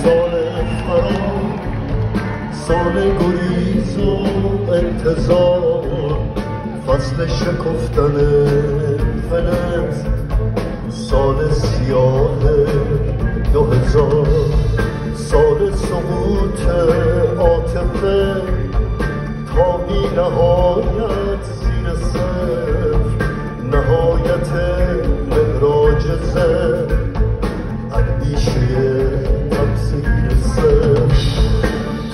سال فرار، سال گریز و انتظار، فصل شکفتن فلز، سال سیاه 2000، سال سقوط عاطفه تا بی نهایت زیر صفر، نهایت مهراج زر، اندیشه تفسیر صفر،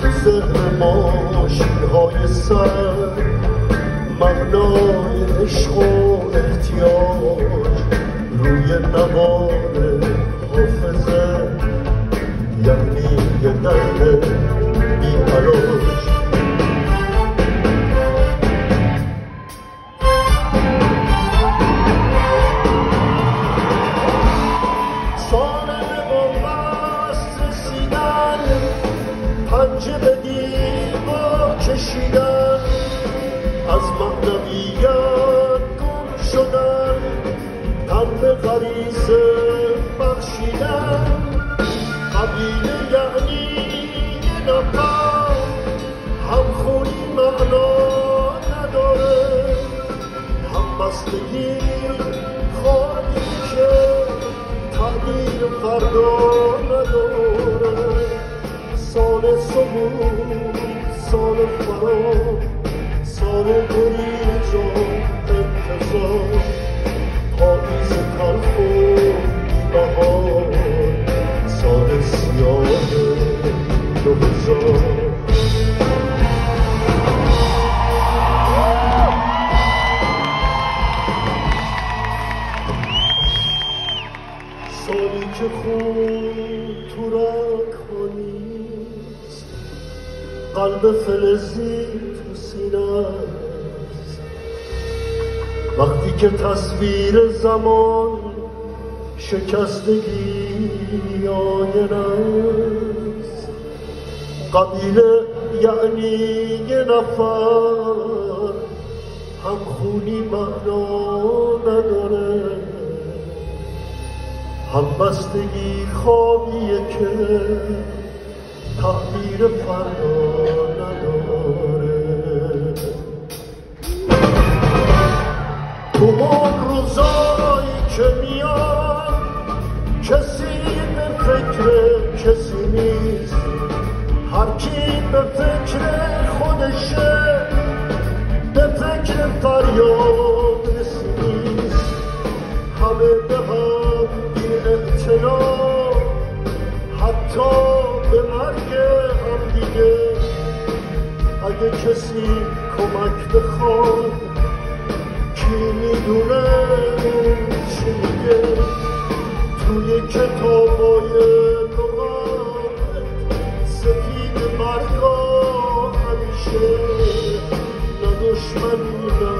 تو ذهن ما شیرهای سر، مبنای عشق و احتیاج، روی نوار حافظه، یعنی یه درد بی علاج. پنجه به دیوار کشیدن، از معنویت گم شدن، تن به غریزه بخشیدن. قبیله یعنی یه نفر، همخونی معنا نداره، همبستگی خوابی که تغییر فردا نداره. سال سقوط، سال فرار، سال گریز و انتظار، پاییز تلخ و بهار، سال سیاه 2000. سالی که خون تو رگ‌ها نیست، قلب فلزی تو سینه است، وقتی که تصویر زمان شکستگی آینه است. قبیله یعنی یه نفر، همخونی معنا نداره، همبستگی خوابیه که تعبیر فردا نداره. تو اون روزایی که میاد، کسی به فکر کسی نیست، هر کی به فکر خودشه، به فکر فریاد نیست. همه به هم بی اعتنا، حتی به مرگ هم دیگه. اگه کسی کمک بخواد، کی میدونه چی میگه؟ توی کتابای لغت سفید مرگا همیشه، نه دشمنی نه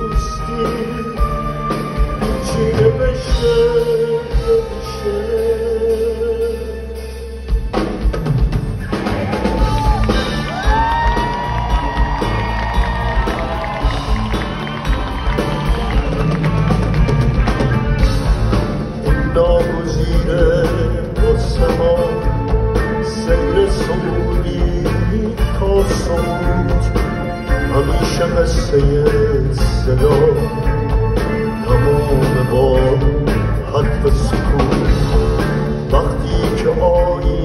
دوستی، هیچی نمیشه نمیشه. ناگزیره آسمان، سیر صعودی تا صعود، همیشه قصه صدا، تمام با حد سکوت. وقتی که آیی